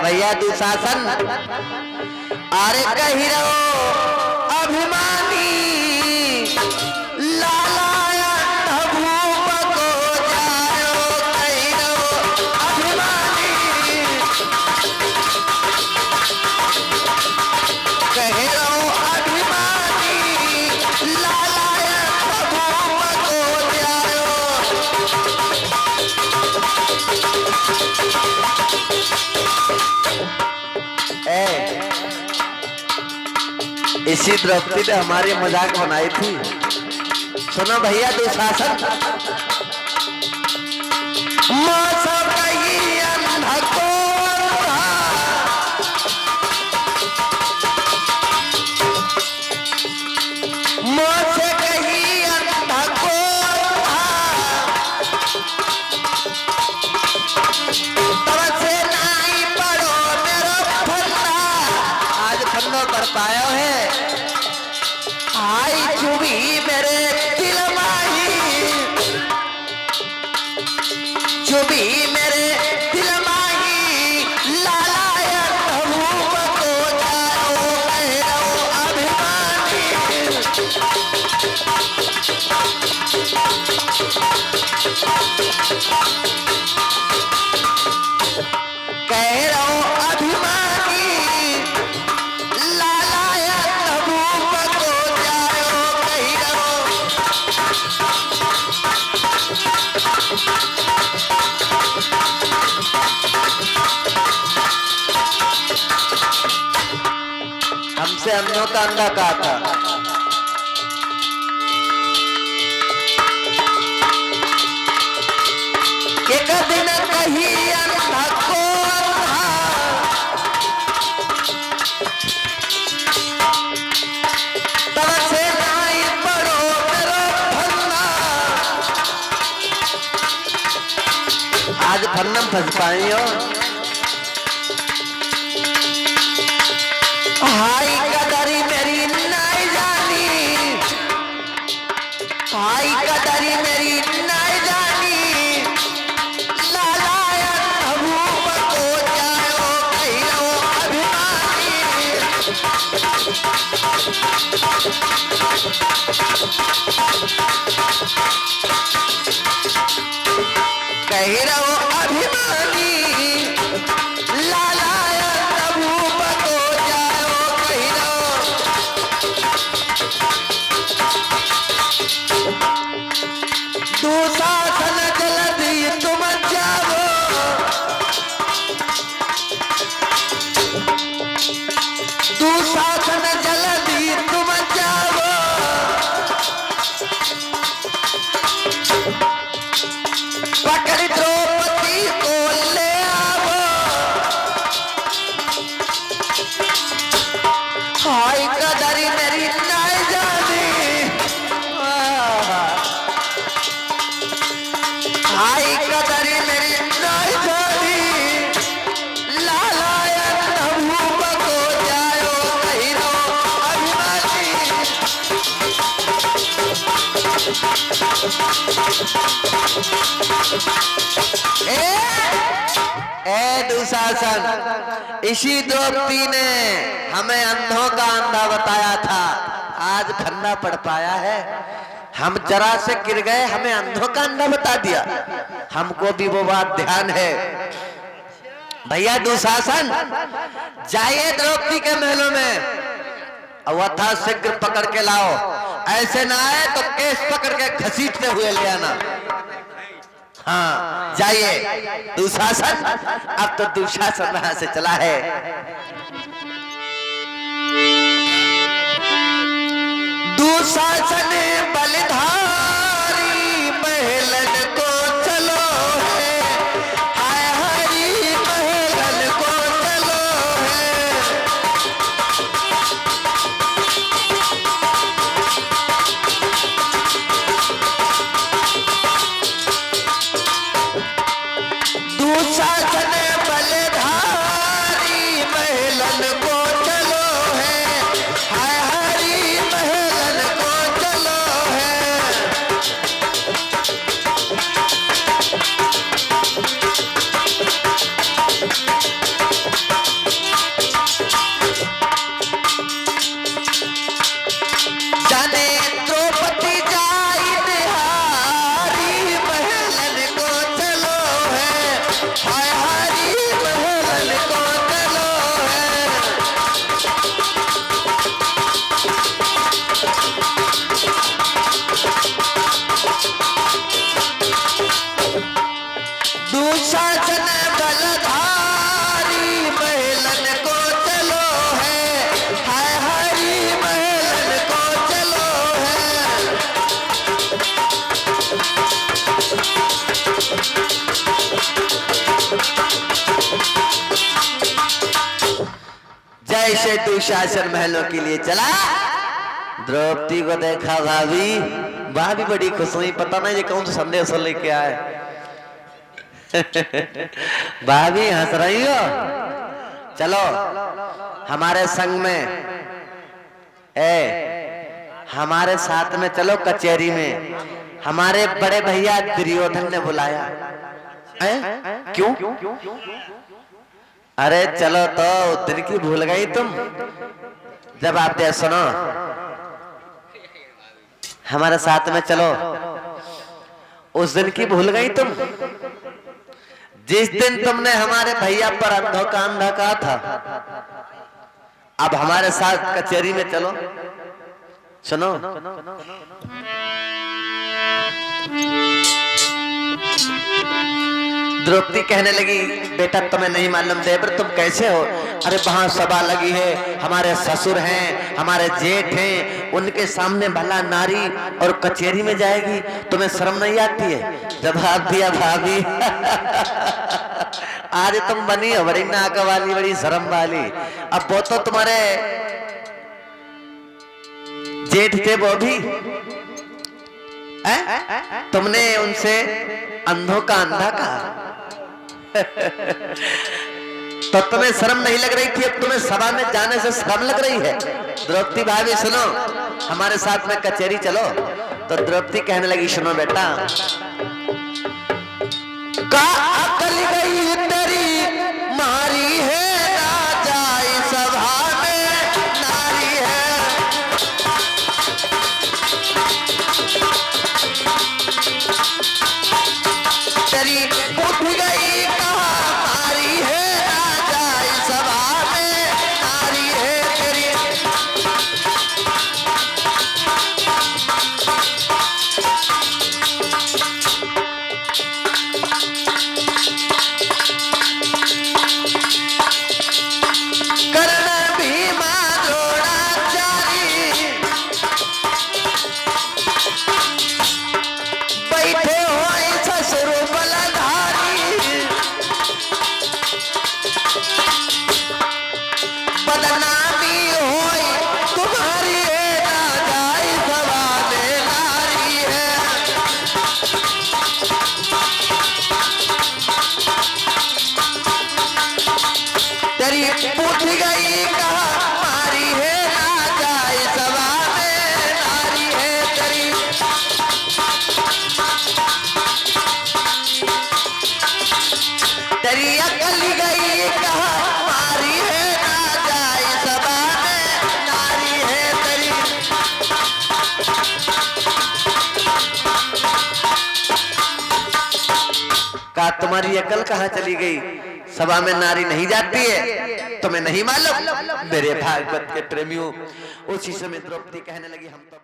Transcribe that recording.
भैया दुशासन अरे कही रहो अभिमानी लालाया भूप को जायो कही रहो अभिमानी कही रहो अभिमानी लालाया भूप को जायो। इसी द्रौपदी ने हमारी मजाक बनाई थी। सुनो भैया दुशासन आज फन्नो कर पाया है आई चुभी मेरे दिल माही चुभी मेरे दिल माही लालाया भूप को जाओ कह रहो अभिमानी कह रहो अभिमानी लालाया भूप को जाओ कही रहो। हमसे अंधों का अंधा कहा था एक दिन कही अंधा को तब से नाई पड़ो तेरो फन्ना आज फन्नम फंस पाई हो हाई कदरी मेरी नाई जानी हाई कदरी मेरी नाई जानी लालाया भूप को जाओ कही रहो अभिमानी कही रहो अभिमानी लालाया भूप को जाओ कही रहो। दुशासन जल्दी तुम जाओ दुशासन जल्दी तुम जाओ पकड़ द्रौपदी को ले आओ हाय कदरी मेरी नाई जानी हाय कदरी मेरी नाई जानी लालाया भूप को जाओ कही रहो अभिमानी ए दुशासन इसी द्रौपदी ने हमें अंधों का अंधा बताया था आज फन्ना पड़ पाया है हम जरा से गिर गए हमें अंधों का अंधा बता दिया हमको भी वो बात ध्यान है। भैया दुशासन जाइए द्रौपदी के महलों में और वथा शीघ्र पकड़ के लाओ ऐसे ना आए तो केस पकड़ के घसीटते हुए ले आना। हाँ जाइए दुशासन अब तो दुशासन वहां से चला है। दुशासन बलिधारी महलन को चलो है हाय हरी महलन को चलो है दुशासन बलिधारी महलन को चलो है हाय हरी महलन को चलो है। कैसे दुशासन महलों के लिए चला। द्रौपदी को देखा भाभी, भाभी बड़ी खुश हुई, पता नहीं ये कौन सा संदेश लेके आए। भाभी हंस रही हो, चलो हमारे संग में, हमारे साथ में चलो कचहरी में। हमारे बड़े भैया दुर्योधन ने बुलाया। क्यों? अरे चलो तो, दिन की भूल गई तुम। जब आप दे सुनो, हमारे साथ में चलो। उस दिन की भूल गई तुम, जिस दिन तुमने हमारे भैया पर अंधों का अंधा कहा था। अब हमारे साथ कचहरी में चलो। सुनो, द्रौपदी कहने लगी, बेटा तुम्हें नहीं मालूम देवर तुम कैसे हो? अरे वहां सभा लगी है, हमारे ससुर हैं, हमारे जेठ हैं, उनके सामने भला नारी और कचहरी में जाएगी, तुम्हें शर्म नहीं आती है? जवाब दिया भाभी, आज तुम बनी हो बड़ी नाक वाली, बड़ी शर्म वाली। अब वो तो तुम्हारे जेठ थे, वो भी तुमने उनसे अंधों का अंधा कहा। तो तुम्हें शर्म नहीं लग रही थी, अब तुम्हें सभा में जाने से शर्म लग रही है। द्रौपदी भाभी सुनो, हमारे साथ में कचहरी चलो। तो द्रौपदी कहने लगी, सुनो बेटा, का अकल गई तेरी मारी है, ना जाए सभा में नारी है। तेरी उठ गई कहा मारी है, ना जाए सभा में नारी है तेरी। कर्ण भीमा द्रोणाचार्य बैठे हुए ससुर बलधारी। बदनामी होई तुम्हारी है, ना जाए सभा में नारी है। तेरी पूछ गई कहा मारी है, ना जाए सभा में नारी है तेरी। तेरी अकल गई कहा मारी है, ना जाए सभा में नारी है तेरी। का तुम्हारी अकल कहाँ चली गई? सभा में नारी नहीं जाती है, तुम्हें नहीं मालूम? मेरे भागवत के प्रेमियों, उसी समय द्रौपदी कहने लगी, हम तो